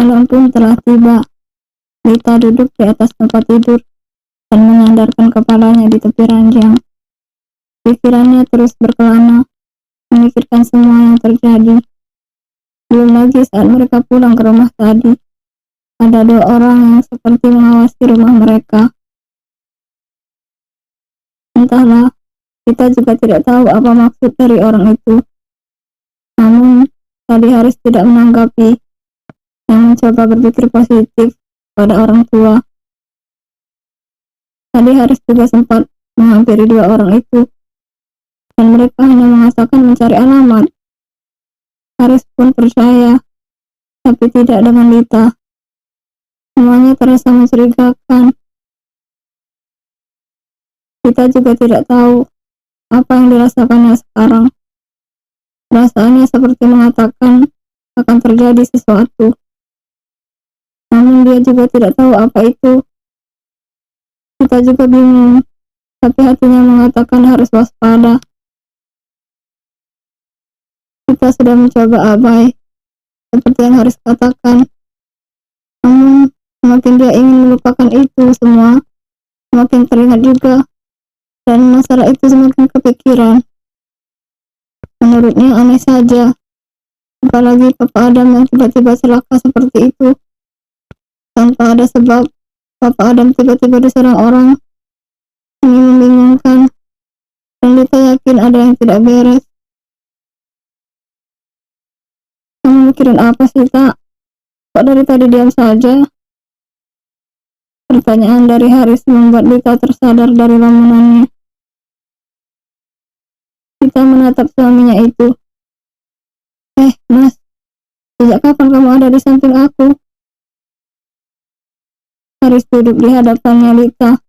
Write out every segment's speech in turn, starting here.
Malam pun telah tiba. Lita duduk di atas tempat tidur dan menyandarkan kepalanya di tepi ranjang. Pikirannya terus berkelana, memikirkan semua yang terjadi. Belum lagi saat mereka pulang ke rumah tadi, ada dua orang yang seperti mengawasi rumah mereka. Entahlah, kita juga tidak tahu apa maksud dari orang itu. Namun, tadi Haris tidak menanggapi, yang mencoba berpikir positif pada orang tua. Tadi Haris juga sempat menghampiri dua orang itu, dan mereka hanya mengatakan mencari alamat. Haris pun percaya, tapi tidak dengan Lita. Semuanya terasa mencurigakan. Kita juga tidak tahu apa yang dirasakannya sekarang. Perasaannya seperti mengatakan akan terjadi sesuatu. Namun dia juga tidak tahu apa itu. Kita juga bingung, tapi hatinya mengatakan harus waspada. Kita sudah mencoba abai, seperti yang Haris katakan. Namun, semakin dia ingin melupakan itu semua, semakin teringat juga, dan masalah itu semakin kepikiran. Menurutnya aneh saja, apalagi Papa Adam yang tiba-tiba celaka seperti itu. Tanpa ada sebab, Papa Adam tiba-tiba diserang orang. Ini membingungkan, dan Lita yakin ada yang tidak beres. Kamu mikirin apa sih, Tak? Kok dari tadi diam saja? Pertanyaan dari Haris membuat Lita tersadar dari lamunannya. Lita menatap suaminya itu. Mas, sejak kapan kamu ada di samping aku? Haris duduk di hadapannya Lita.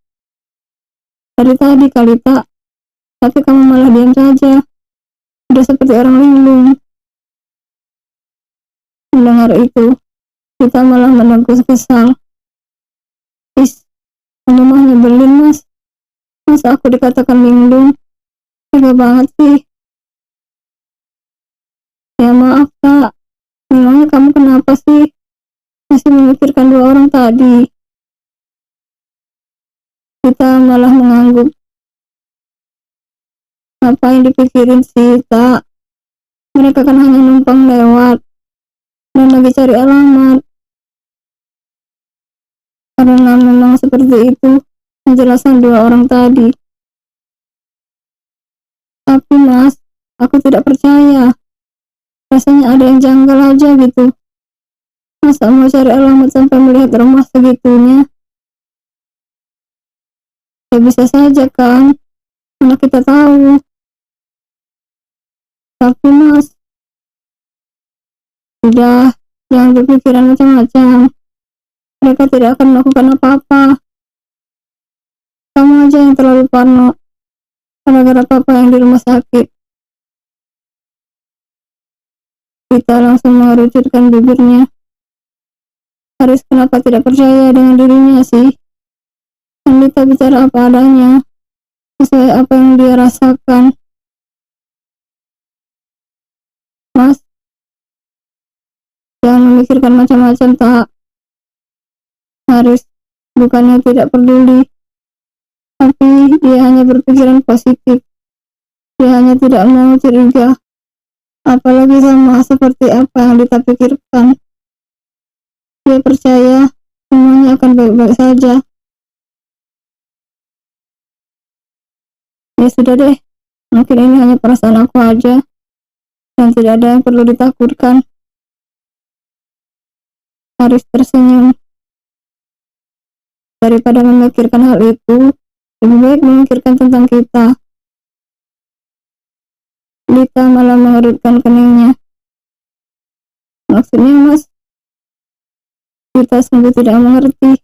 Dari tadi kali, Tak, tapi kamu malah diam saja. Sudah seperti orang linglung. Mendengar itu, Lita malah menegus kesal. Kamu mah nyebelin, Mas. Masa aku dikatakan linglung? Tega banget sih. Ya maaf, Tak. Memangnya kamu kenapa sih? Masih memikirkan dua orang tadi. Kita malah mengangguk. Apa yang dipikirin sih, Tak? Mereka kan hanya numpang lewat dan lagi cari alamat. Karena memang seperti itu penjelasan dua orang tadi. Tapi Mas, aku tidak percaya. Rasanya ada yang janggal aja gitu. Masa mau cari alamat sampai melihat rumah segitunya? Ya bisa saja kan, mana kita tahu. Tapi Mas, sudah, jangan berpikiran macam-macam. Mereka tidak akan melakukan apa-apa. Kamu aja yang terlalu parno, gara-gara papa yang di rumah sakit. Kita langsung mengerucutkan bibirnya. Haris kenapa tidak percaya dengan dirinya sih? Kan Lita bicara apa adanya, sesuai apa yang dia rasakan. Mas, jangan memikirkan macam-macam, Tak. Haris bukannya tidak peduli, tapi dia hanya berpikiran positif. Dia hanya tidak mau curiga, apalagi sama seperti apa yang Lita pikirkan. Dia percaya semuanya akan baik-baik saja. Ya sudah deh, mungkin ini hanya perasaan aku aja, dan tidak ada yang perlu ditakutkan. Haris tersenyum. Daripada memikirkan hal itu, lebih baik memikirkan tentang kita. Lita malah mengerutkan keningnya. Maksudnya, Mas? Lita sungguh tidak mengerti.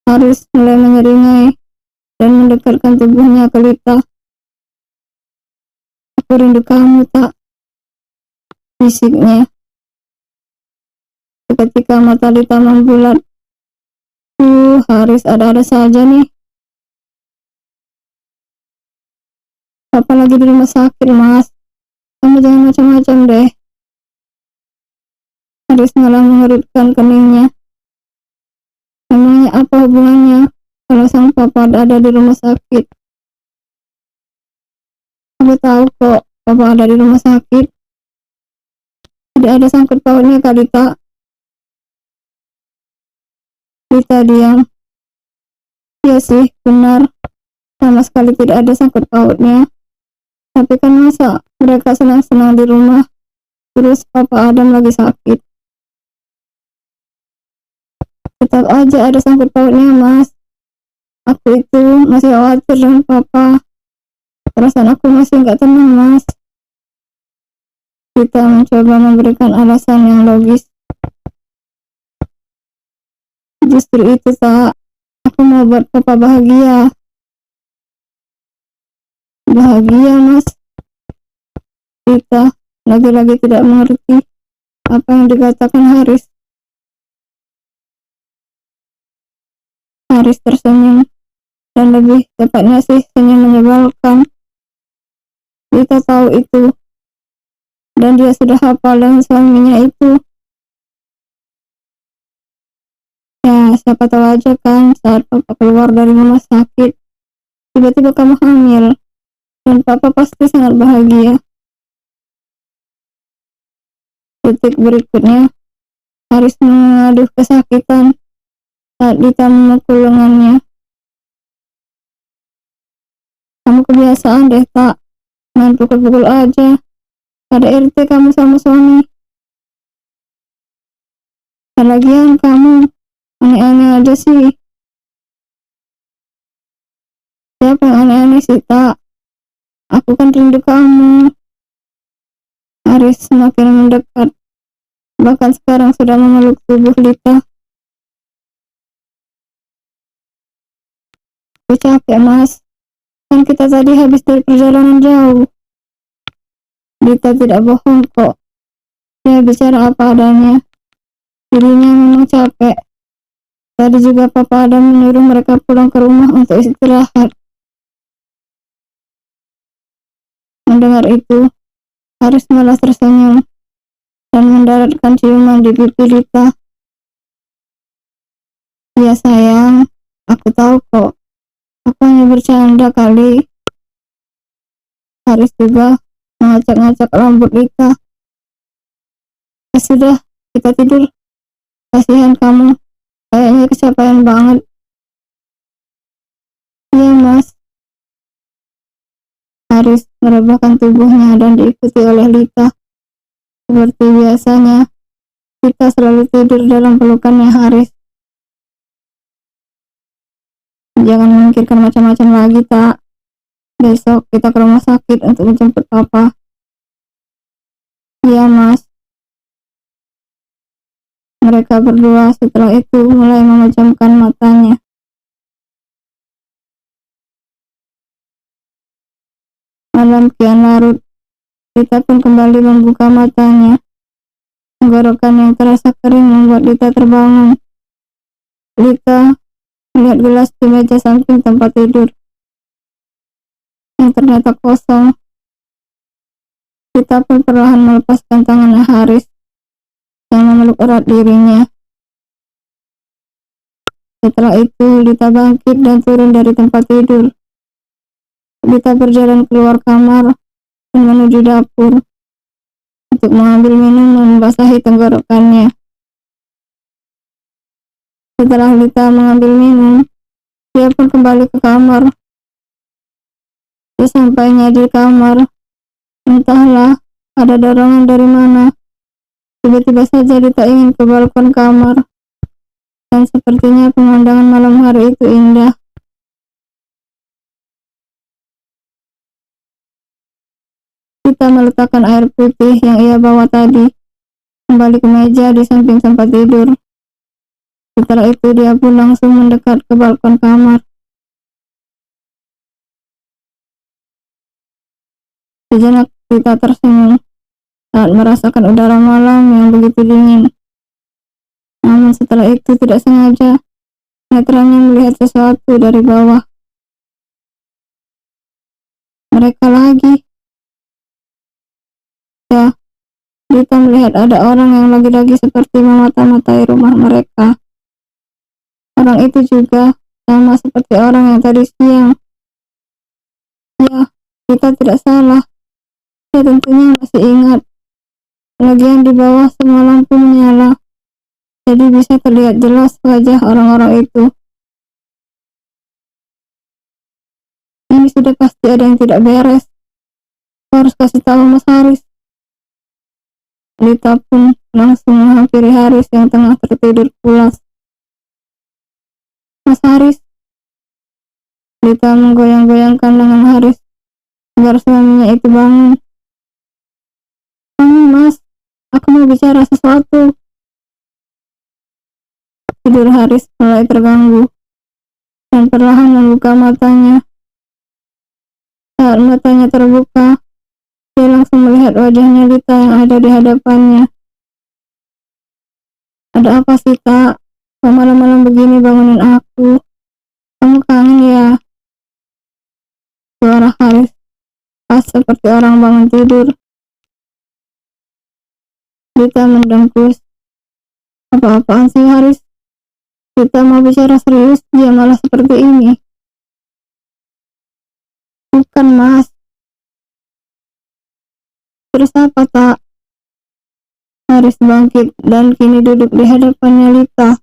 Haris mulai menyeringai dan mendekatkan tubuhnya ke Lita. Aku rindu kamu, Tak, bisiknya. Seketika mata Lita membulat. Haris ada-ada saja nih. Apalagi di rumah sakit, Mas. Kamu jangan macam-macam deh. Haris malah mengerutkan keningnya. Memangnya apa hubungannya kalau sang papa ada di rumah sakit? Aku tahu kok papa ada di rumah sakit. Tidak ada sangkut pautnya Kak Dita. Dita diam. Ya sih, benar. Sama sekali tidak ada sangkut pautnya. Tapi kan masa mereka senang-senang di rumah, terus papa Adam lagi sakit? Tetap aja ada sangkut pautnya, Mas. Aku itu masih khawatir dengan papa. Perasaan aku masih nggak tenang, Mas. Kita mencoba memberikan alasan yang logis. Justru itu, tak. Aku mau buat papa bahagia. Bahagia, Mas. Kita lagi-lagi tidak mengerti apa yang dikatakan Haris. Haris tersenyum, dan lebih tepatnya sih senyum menyebalkan. Kita tahu itu, dan dia sudah hafal dengan suaminya itu. Ya, siapa tahu aja kan saat papa keluar dari rumah sakit, tiba-tiba kamu hamil, dan papa pasti sangat bahagia. Detik berikutnya, Haris mengaduh kesakitan saat Dita memukul lengannya. Kamu kebiasaan deh, tak? Main pukul-pukul aja. Ada RT kamu sama suami. Dan lagian kamu aneh-aneh aja sih. Siapa yang aneh-aneh sih, tak? Aku kan rindu kamu. Haris semakin mendekat, bahkan sekarang sudah memeluk tubuh Dita. Aku capek, Mas. Kan kita tadi habis dari perjalanan jauh. Dita tidak bohong kok. Dia bicara apa adanya. Dirinya memang capek. Tadi juga papa Adam menyuruh mereka pulang ke rumah untuk istirahat. Mendengar itu, Haris malah tersenyum dan mendaratkan ciuman di pipi Dita. Ya sayang, aku tahu kok. Aku hanya bercanda kali. Haris juga mengacak-ngacak rambut Dita. Ya sudah, kita tidur. Kasihan kamu, kayaknya kecapean banget. Iya, Mas. Haris merebahkan tubuhnya dan diikuti oleh Dita. Seperti biasanya, Dita selalu tidur dalam pelukannya Haris. Jangan memikirkan macam-macam lagi, tak. Besok kita ke rumah sakit untuk menjemput papa. Iya, Mas. Mereka berdua setelah itu mulai memejamkan matanya. Malam kian larut. Dita pun kembali membuka matanya. Tenggorokan yang terasa kering membuat Dita terbangun. Dita melihat gelas di meja samping tempat tidur yang ternyata kosong. Dita pun perlahan melepaskan tangannya Haris yang memeluk erat dirinya. Setelah itu Dita bangkit dan turun dari tempat tidur. Dita berjalan keluar kamar dan menuju dapur untuk mengambil minum dan membasahi tenggorokannya. Setelah Dita mengambil minum, dia pun kembali ke kamar. Sesampainya di kamar, entahlah ada dorongan dari mana, tiba-tiba saja Dita ingin ke balkon kamar, dan sepertinya pemandangan malam hari itu indah. Dita meletakkan air putih yang ia bawa tadi kembali ke meja di samping tempat tidur. Setelah itu dia pun langsung mendekat ke balkon kamar. Sejenak Dita tersenyum saat merasakan udara malam yang begitu dingin. Namun setelah itu tidak sengaja netranya melihat sesuatu dari bawah. Mereka lagi. Ya, Dita melihat ada orang yang lagi-lagi seperti memata-matai rumah mereka. Orang itu juga sama seperti orang yang tadi siang. Ya, Dita tidak salah. Dia tentunya masih ingat. Lagian di bawah semua lampu menyala, jadi bisa terlihat jelas wajah orang-orang itu. Ini sudah pasti ada yang tidak beres. Aku harus kasih tahu Mas Haris. Dita pun langsung menghampiri Haris yang tengah tertidur pulas. Mas Haris. Dita menggoyang-goyangkan lengan Haris agar suaminya itu bangun. Bangun Mas, aku mau bicara sesuatu. Tidur Haris mulai terganggu dan perlahan membuka matanya. Saat matanya terbuka, dia langsung melihat wajahnya Dita yang ada di hadapannya. Ada apa sih, Tak? Kok malam-malam begini bangunin aku? Kamu kangen ya? Suara Haris pas seperti orang bangun tidur. Dita mendengkus. Apa-apaan sih Haris? Dita mau bicara serius, dia malah seperti ini. Bukan Mas. Terus apa, Tak? Haris bangkit dan kini duduk di hadapannya Lita.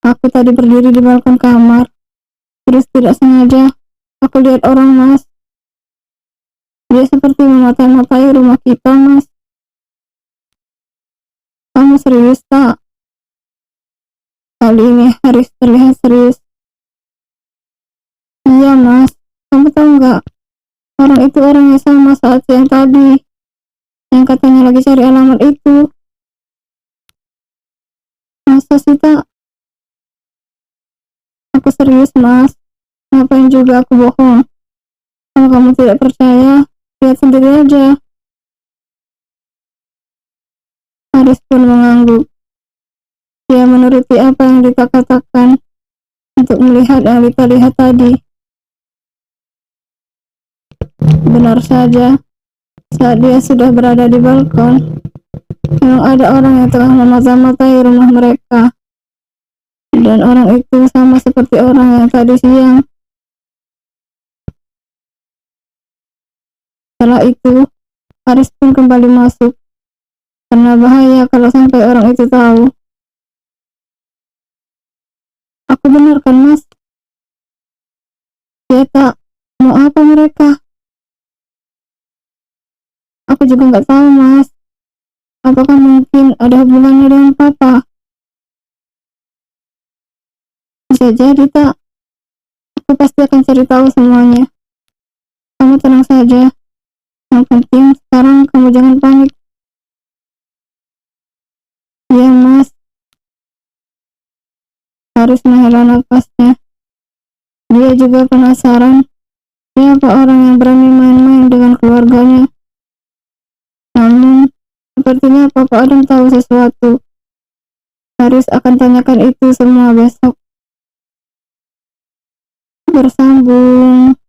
Aku tadi berdiri di balkon kamar. Terus tidak sengaja aku lihat orang Mas. Dia seperti memata-matai rumah kita Mas. Kamu serius, Tak? Kali ini Haris terlihat serius. Iya Mas, kamu tahu nggak? Orang itu orangnya sama saat siang tadi, yang katanya lagi cari alamat itu. Masa sih, Tak? Aku serius Mas. Ngapain juga aku bohong? Kalau kamu tidak percaya, lihat sendiri aja. Haris pun mengangguk. Dia menuruti apa yang Dita katakan untuk melihat yang Dita lihat tadi. Benar saja, saat dia sudah berada di balkon, memang ada orang yang tengah memata-matai rumah mereka. Dan orang itu sama seperti orang yang tadi siang. Setelah itu, Haris pun kembali masuk, karena bahaya kalau sampai orang itu tahu. Aku benar kan Mas? Ya Tak, mau apa mereka? Aku juga nggak tahu Mas. Apakah mungkin ada hubungannya dengan Papa? Bisa jadi Tak. Aku pasti akan cari tahu semuanya. Kamu tenang saja. Yang penting sekarang kamu jangan panik. Iya Mas. Harus menghela nafasnya. Dia juga penasaran. Siapa orang yang berani main-main dengan keluarganya? Namun, sepertinya Papa Adam tahu sesuatu. Haris akan tanyakan itu semua besok. Bersambung.